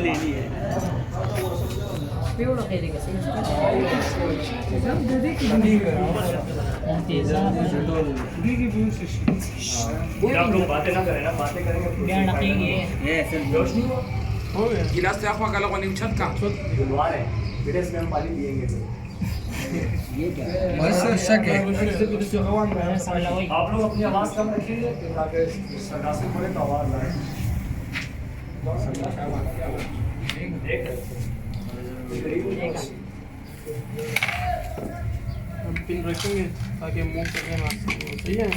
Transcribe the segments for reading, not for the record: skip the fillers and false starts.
लेनी है। Più lo vedi che sei आप लोग बातें ना करें ना, बातें करेंगे गिलास ते आखवा काला कोणी उछत का बुलवा रहे हैं, बेटे इसमें हम पानी पिएंगे तो। बस शक है आप लोग अपनी आवाज़ कम रखिए ताकि सरदार पड़े तो आवाज़ आए। हम पिन रखेंगे ताकि मूव करने में आसानी हो। सही है।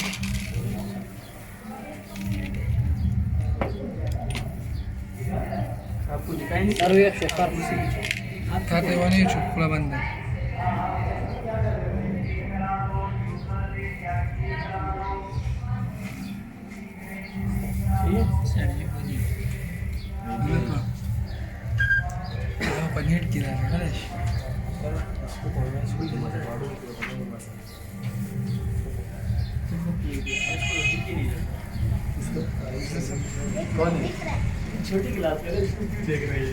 आपको दिखाएंगे Non riesce a farlo sì. खाते वाले चुपला बंद है सही है। पनीर की दाल है गणेश कौन है? छोटी क्लास का देख रही है।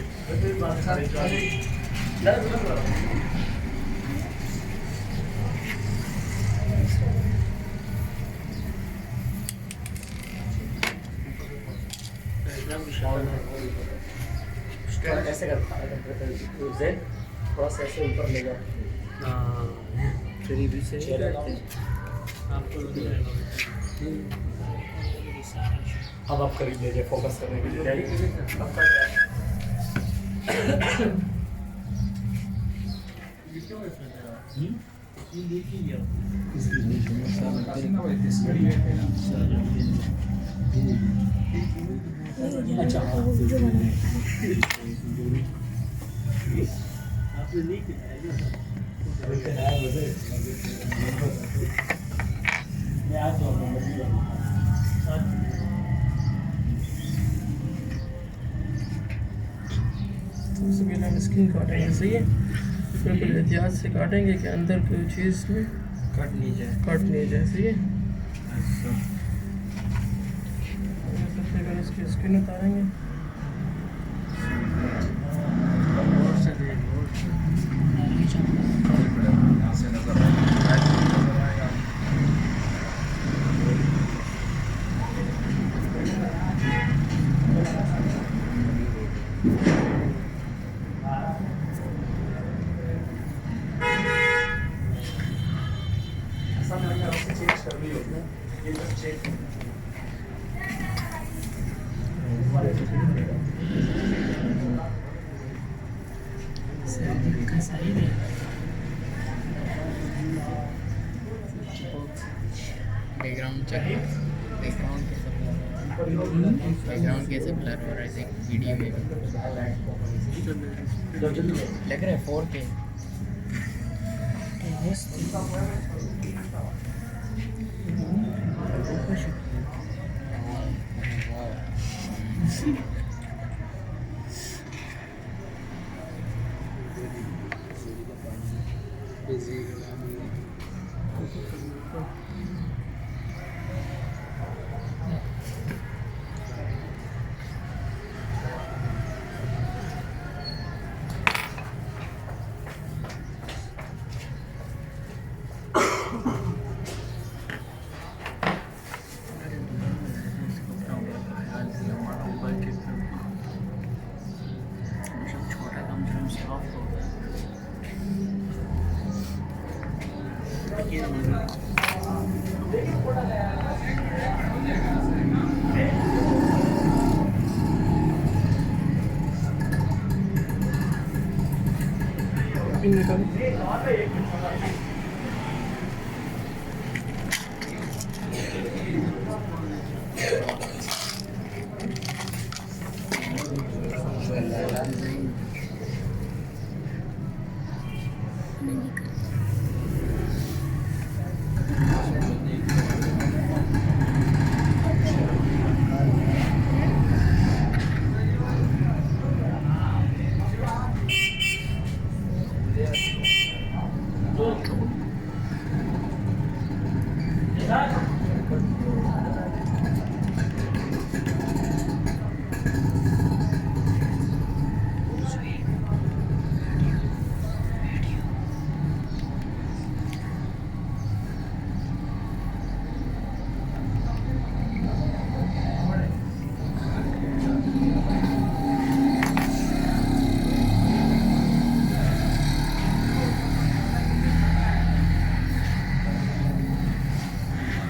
ऐसे करता है जेड थोड़ा सा ऐसे ऊपर ले जाओ। Karibi se. आपको अब आप करीब लीजिए फोकस करने के लिए। अच्छा आपने नहीं किया मैं आज सबसे पहले हम स्किन काटेंगे। सही है। इसमें कुछ एहतियात से काटेंगे कि अंदर कोई चीज़ में कट नहीं जाए कट नहीं जाए। सही है। सबसे पहले इसकी स्किन उतारेंगे। ये बस चेक बैकग्राउंड चेक। बैकग्राउंड कैसे ब्लर हो रहा है देख वीडियो में भी लग रहा है 4K। पिन निकालो।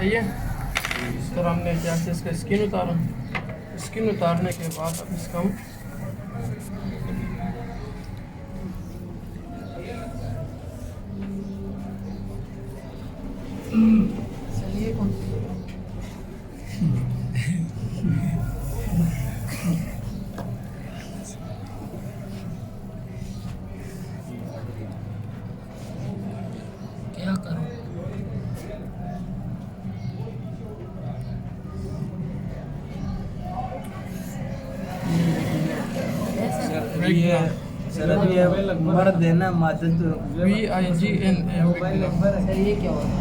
सही है। फिर हमने क्या से इसका स्किन उतारा। स्किन उतारने के बाद अब इसका हम चलिए कौन क्या करूँ? सर अभी ये मर्द है ना मादत VIGN मोबाइल नंबर है। सर ये क्या होता है?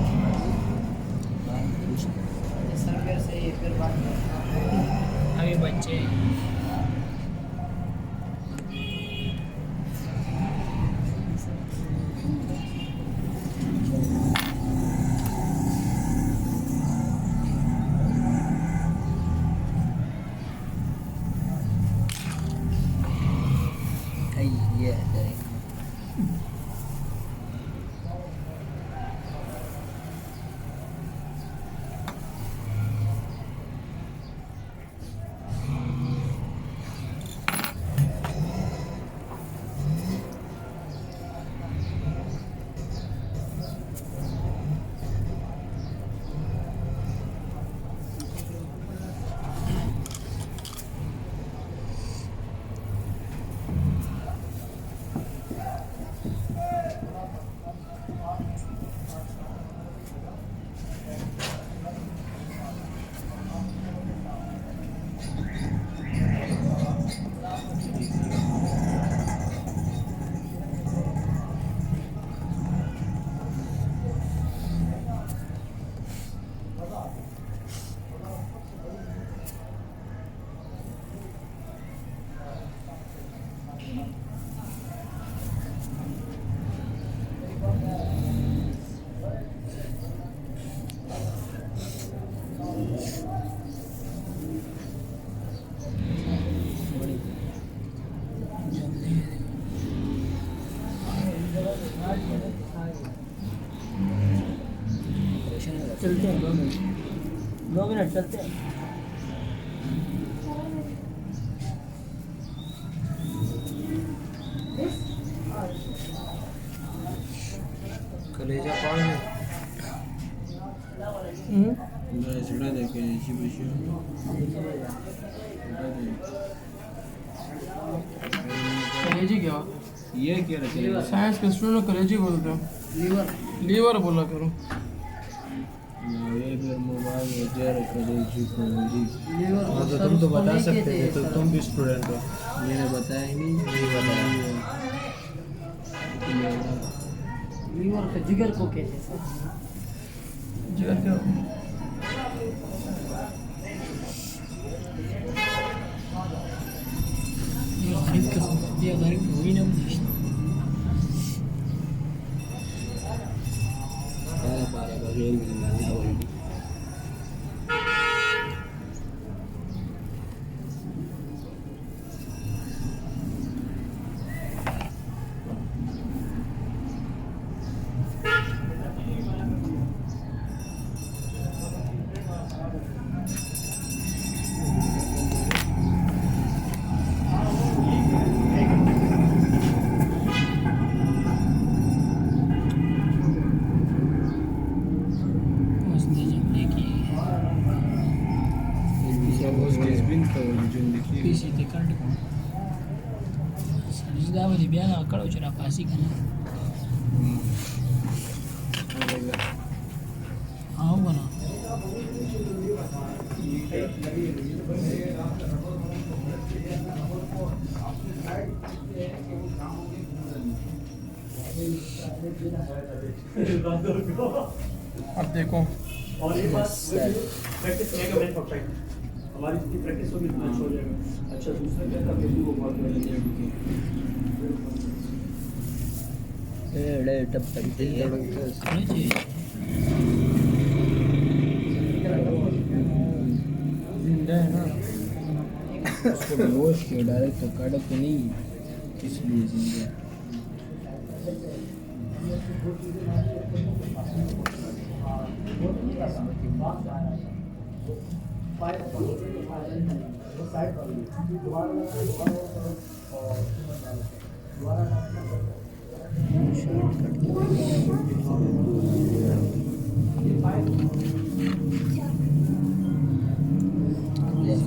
सर फिर से ये फिर बात अभी बच्चे ये चलते हैं 2 मिनट चलते हैं। कलेजा पाड़ में मैं झगड़ा देखे जी बच्ची कलेजी क्या? ये क्या रखे साइंस के स्टूडेंट कलेजी बोलते हैं। लीवर बोला करो। ये फिर मोबाइल वगैरह कलेजी कलेजी लीवर तो तुम तो बता सकते थे तो तुम भी स्टूडेंट हो। मैंने बताया ही नहीं बताया। लीवर का जिगर को कहते हैं सर। जिगर क्या? ये गरीब हुई ना PC tekan dekat. Sudah boleh biar kalau cerah pasti kan. Aku mana? अब देखो और एक बात प्रैक्टिस करेगा मैच परफेक्ट हमारी जितनी प्रैक्टिस होगी मैच हो जाएगा। अच्छा दूसरा क्या था मेरे को बहुत Kalau je. जिंदा है ना उसको बेहोश किया डायरेक्ट तो कड़क तो नहीं इसलिए जिंदा है।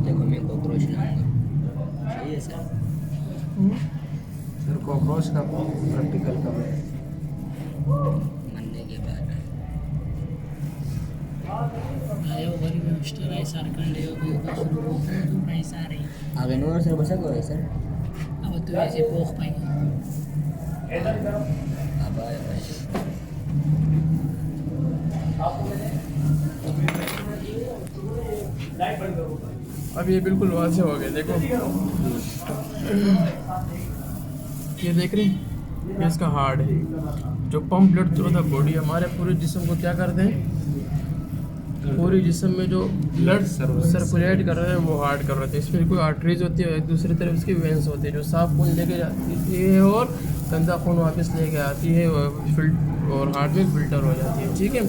देखो मैं कॉकरोच लाऊंगा। सही है सर। सर कॉकरोच का प्रैक्टिकल का मरने के बाद आयो बरी में मिस्टर आई सर कंडे हो तो प्राइस आ रही आगे नो सर बसा को है सर अब तो ऐसे पोख पाएंगे अब आए भाई लाइट बंद करो। अब ये बिल्कुल वाज़े हो गए। देखो ये देख रहे हैं, ये इसका हार्ड है। जो pump blood through the body हमारे पूरे जिस्म को क्या करते हैं, पूरे जिस्म में जो ब्लड सर्कुलेट कर रहे हैं वो हार्ड कर रहे थे। इसमें कोई आर्टरीज होती है, एक दूसरी तरफ इसकी वेंस होती है जो साफ खून लेके जाती है और गंदा खून वापस लेके आती है और हार्ट में फिल्टर हो जाती है। ठीक है,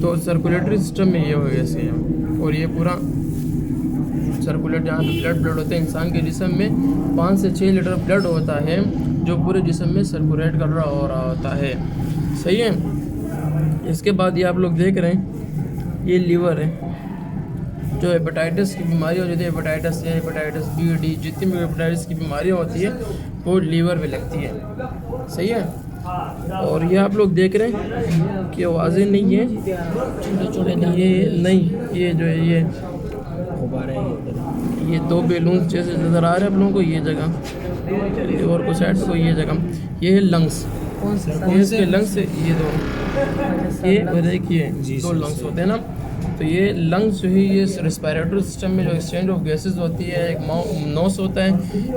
तो सर्कुलेटरी सिस्टम में ये हो गया और ये पूरा सर्कुलेट जहाँ पे ब्लड होता है इंसान के जिस्म में 5 से 6 लीटर ब्लड होता है जो पूरे जिस्म में सर्कुलेट कर रहा होता है। सही है। इसके बाद ये आप लोग देख रहे हैं, ये लीवर है। जो हेपेटाइटिस की बीमारी होती है, hepatitis A, hepatitis B, D, जितनी भी हेपेटाइटिस की बीमारियाँ होती है वो लीवर में लगती है। सही है। और ये आप लोग देख रहे हैं कि वाज़े नहीं है, ये नहीं, ये जो है ये 2 बैलून जैसे नज़र आ रहे हैं आप लोगों को, ये जगह और को साइड को ये जगह, ये है लंग्स। ये इसके लंग्स से ये ये देखिए 2 लंग्स होते हैं ना, तो ये लंग्स जो है ये रेस्पिरेटरी सिस्टम में जो एक्सचेंज ऑफ गैसेस होती है, एक नोस होता है,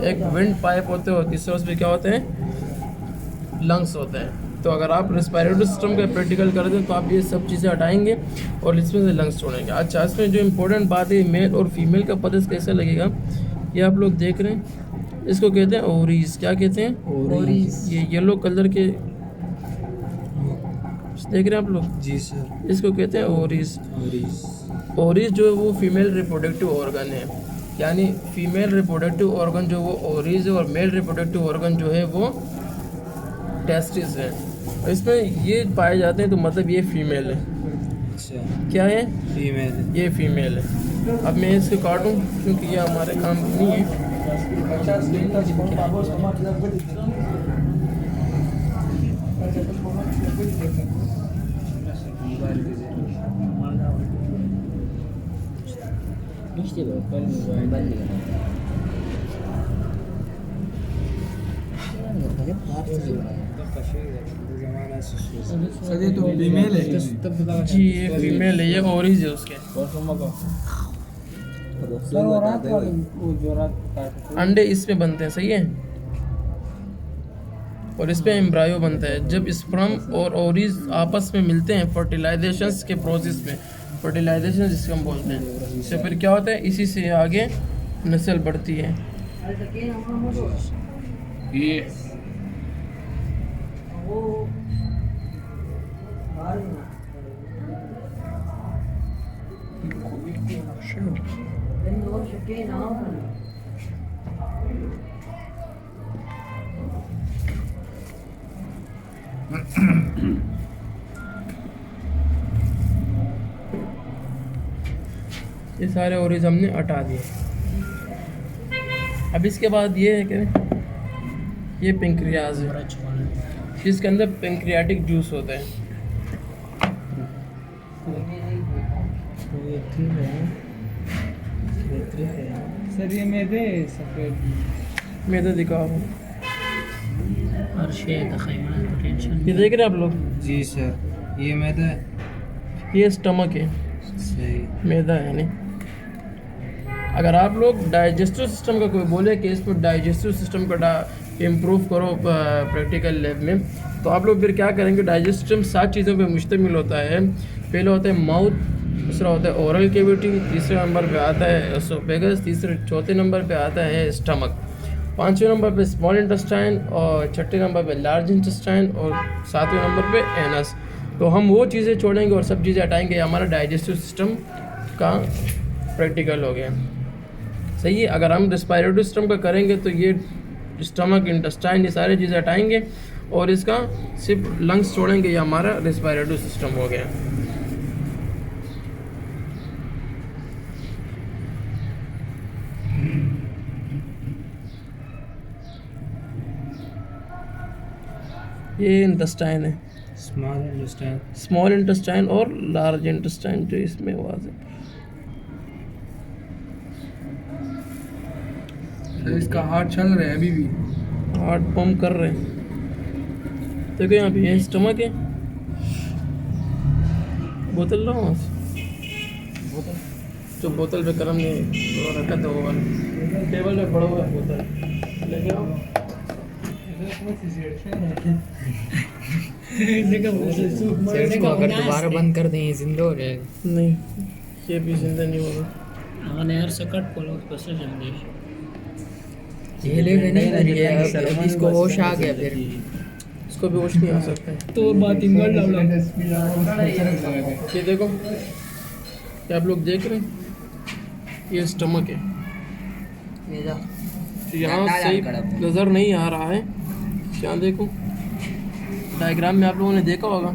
एक विंड पाइप होते हैं और तीसरा उसमें क्या होते हैं, लंग्स होते हैं। तो अगर आप रेस्पिरेटरी सिस्टम का प्रैक्टिकल करते हैं तो आप ये सब चीज़ें हटाएंगे और इसमें से लंग्स छोड़ेंगे। अच्छा, इसमें जो इम्पोर्टेंट बात है मेल और फीमेल का पता कैसे लगेगा, ये आप लोग देख रहे हैं, इसको कहते हैं ओवरीज। क्या कहते हैं, ओवरीज। ये येलो कलर के देख रहे हैं आप लोग, जी सर, इसको कहते हैं ओवरीज। ओवरीज जो है वो फीमेल रिप्रोडक्टिव ऑर्गन है, यानी फीमेल रिप्रोडक्टिव ऑर्गन जो वो ओवरीज है और मेल रिप्रोडक्टिव ऑर्गन जो है वो टेस्टिस है। इसमें ये पाए जाते हैं तो मतलब ये फीमेल है। अच्छा, क्या है, फीमेल, ये फीमेल है। अब मैं इसको काटूं क्योंकि ये हमारे काम नहीं है। सर ये तो फीमेल है जी, ये फीमेल है, ये ओवरीज है उसके। अंडे इसमें बनते हैं। सही है। और इसमें एम्ब्रायो बनता है। जब स्पर्म और ओवरीज आपस में मिलते हैं फर्टिलाइजेशन के प्रोसेस में, फर्टिलाइजेशन जिसको हम बोलते हैं, इससे फिर क्या होता है, इसी से आगे नस्ल बढ़ती है। ये ये सारे ओवरीज हमने हटा दिए। अब इसके बाद ये है कि ये पेंक्रियाज है, जिसके अंदर पेंक्रियाटिक जूस होता है। सर ये मैदे सफेद मैदा दिखाओ। और शेर टेंशन ये देख रहे हैं आप लोग, जी सर, ये मैदा है। ये स्टमक है, सही, मैदा है नहीं। अगर आप लोग डाइजेस्टिव सिस्टम का कोई बोले कि इसको डाइजेस्टिव सिस्टम का इम्प्रूव करो प्रैक्टिकल लैब में, तो आप लोग फिर क्या करेंगे, डाइजेस्टिव सिस्टम 7 चीज़ों पे मुश्तमिल होता है। पहले होता है माउथ, दूसरा होता है ओरल कैविटी, तीसरे नंबर पे आता है एसोफेगस, चौथे नंबर पे आता है स्टमक, 5वें नंबर पे स्मॉल इंटेस्टाइन और 6ठे नंबर पे लार्ज इंटेस्टाइन और 7वें नंबर पे एनस। तो हम वो चीज़ें छोड़ेंगे और सब चीज़ें हटाएंगे, हमारा डाइजेस्टिव सिस्टम का प्रैक्टिकल हो गया। सही है। अगर हम रेस्पिरेटरी सिस्टम का करेंगे तो ये स्टमक, इंटेस्टाइन, ये सारी चीज़ें हटाएंगे और इसका सिर्फ लंग्स छोड़ेंगे, ये हमारा रेस्पिरेटरी सिस्टम हो गया। ये इंटेस्टाइन है, स्मॉल इंटेस्टाइन और लार्ज इंटेस्टाइन जो इसमें वाज है। तो इसका हार्ट चल रहा है अभी भी, हार्ट पंप कर रहे हैं। देखो यहाँ पे ये स्टमक है, बोतल लो वहाँ से, जो बोतल पे करम ने रखा था वो वाला टेबल पे पड़ा हुआ है, बोतल लेके आओ। अगर दोबारा बंद कर दें ये जिंदा हो जाएगा। नहीं, ये भी जिंदा नहीं होगा। आने यार सकट पोलो कसर जल्दी ये लेगा नहीं, ये अब इसको होश आ गया, फिर इसको भी होश नहीं आ सकता है। तो बात इंगल डाला ये देखो, क्या आप लोग देख रहे हैं, ये स्टमक है। तो यहाँ से नज़र नहीं आ रहा है, यहाँ देखो डायग्राम में आप लोगों ने देखा होगा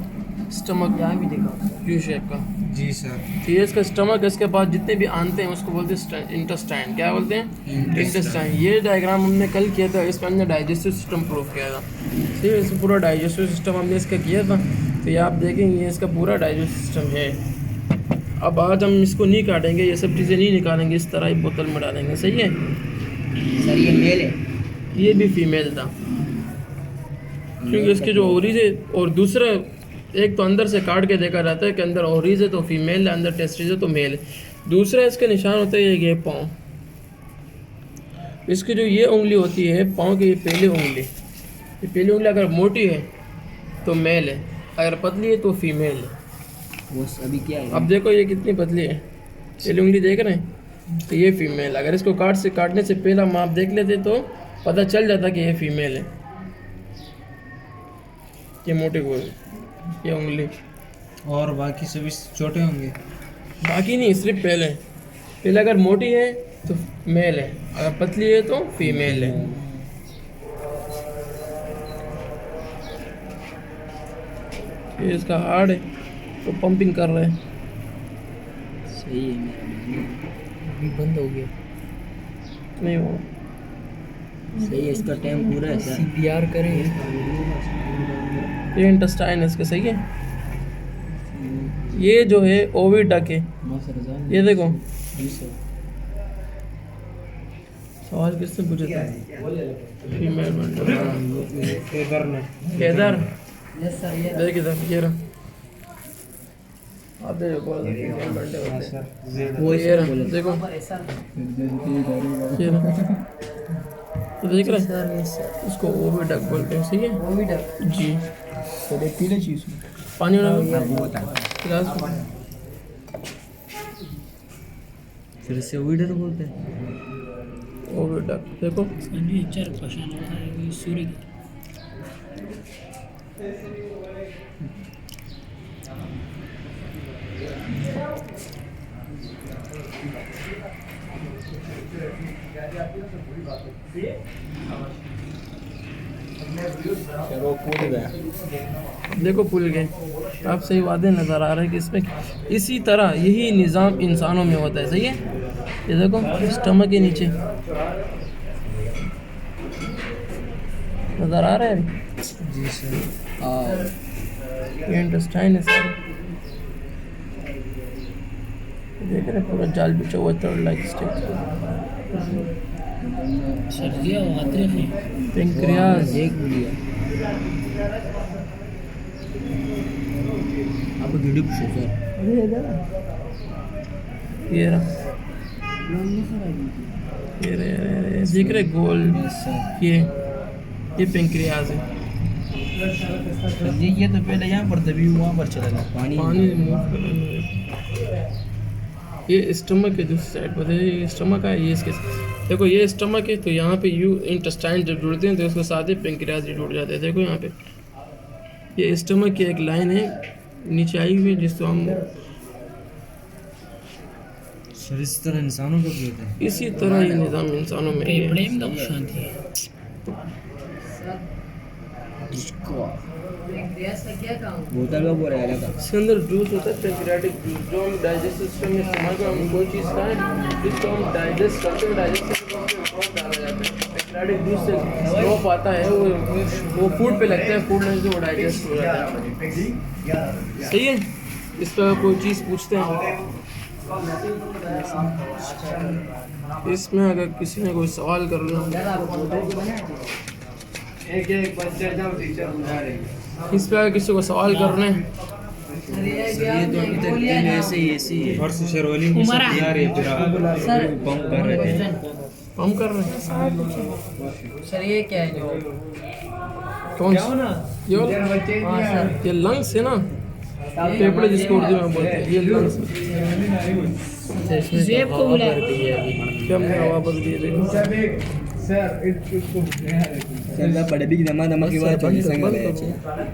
स्टमक, यहाँ भी देखा यू शेप का। जी सर। तो ये इसका स्टमक है, इसके पास जितने भी आंते हैं उसको बोलते हैं इंटेस्टाइन। क्या बोलते हैं? इंटेस्टाइन। ये डायग्राम हमने कल किया था, इसमें हमने डाइजेस्टिव सिस्टम प्रूफ किया था। ठीक है, इसमें पूरा डाइजेस्टिव सिस्टम हमने इसका किया था, तो ये आप देखेंगे ये इसका पूरा डाइजेस्टिव सिस्टम है। अब आज हम इसको नहीं काटेंगे, ये सब चीज़ें नहीं निकालेंगे, इस तरह ही बोतल में डालेंगे। सही है सर, ये मेल है, ये भी फीमेल था, क्योंकि इसके जो ओवरीज है, और दूसरा एक तो अंदर से काट के देखा जाता है कि अंदर ओवरीज है तो फीमेल है, अंदर टेस्टिस है तो मेल है। दूसरा इसके निशान होते हैं ये पाँव, इसकी जो ये उंगली होती है पाँव की, ये पहली उंगली, ये पहली उंगली अगर मोटी है तो मेल है, अगर पतली है तो फीमेल है। वो अभी क्या है? अब देखो ये कितनी पतली है, पहली उंगली देख रहे हैं, तो ये फीमेल। अगर इसको काटने से पहला माप देख लेते तो पता चल जाता कि ये फीमेल है। ये मोटी को ये उंगली, और बाकी सभी छोटे होंगे? बाकी नहीं, सिर्फ पहले अगर मोटी है तो मेल है, अगर पतली है तो फीमेल है। ये इसका हार्ट है तो पंपिंग कर रहे हैं। सही है, अभी बंद हो गया। नहीं हो सही है, इसका टाइम पूरा है सर। CPR करें। ये इंटेस्टाइन है इसके। सही है, ये जो है ओविडक है, ये देखो। सवाल किसने पूछा था? फीमेल केदार देख इधर, ये रहा। आप देखो वो ये रहा, देखो ये रहा, तो देख रहे हैं, इसको ओविडक बोलते हैं। सही है, ओविडक जी। तो पीले चीज़ पानी डालो गिलास में। फिर से वीडर बोलते हैं। ओविडक देखो, नेचर पहचान वाला है सूर्य। चलो कूद गया। देखो पुल गए। आप सही वादे नज़र आ रहे हैं कि इसमें इसी तरह यही निज़ाम इंसानों में होता है। सही है, ये देखो स्टमक के नीचे नज़र आ रहा है। जी सर। ये इंटेस्टाइन है सारे, देख रहे पूरा जाल बिछा हुआ थर्ड लाइक स्टेज। सर्दियाँ आते हैं। पेंक्रियाज देख लिया। अब गिडुप सर। ये रहा, ये देख रहे गोल, ये पेंक्रियाज है। ये तो पहले यहाँ पर तभी वहाँ पर चला था पानी। मूव कर रहा है। ये स्टमक है, दूसरी साइड पर ये स्टमक है। ये इसके देखो, ये स्टमक है तो यहाँ पे यू इंटेस्टाइन जब जुड़ते हैं तो उसके साथ ही पेंक्रियाज जुड़ जाते हैं। देखो यहाँ पे ये स्टमक की एक लाइन है, नीचे आई हुई है, जिसको हम सर इस तरह इंसानों का भी होता है। इसी तरह ये निज़ाम इंसानों में है। फेफड़े में दम शांति है। बोतल का पूरा अलग है। इसके अंदर जूस होता है पेंक्रियाटिक जूस, जो हम डाइजेस्टिव सिस्टम में इस्तेमाल कर, हम कोई चीज़ खाएं जिसको हम डाइजेस्ट करते हैं, डाइजेस्टिव सिस्टम में ड्रॉप डाला जाता है। पेंक्रियाटिक जूस से ड्रॉप आता है, वो फूड पे लगता है, फूड लगने से वो डाइजेस्ट हो जाता है। सही है। इस पर कोई चीज़ पूछते हैं इसमें, अगर किसी ने कोई सवाल कर लिया, इस पर अगर किसी को सवाल करना है, ये तो अभी तक तीन ऐसे ही है। और शेरवाली में सब तैयार है, फिर आप पंप कर रहे थे। हम कर रहे हैं। सर ये क्या है जो कौन सा? ये वाला? हाँ सर ये लंग्स है ना, फेफड़े जिसको उर्दू में बोलते हैं, ये लंग्स। जेब को बुला। क्या हमने हवा बदल दी है, देखो। सर बड़े भी नमक की बात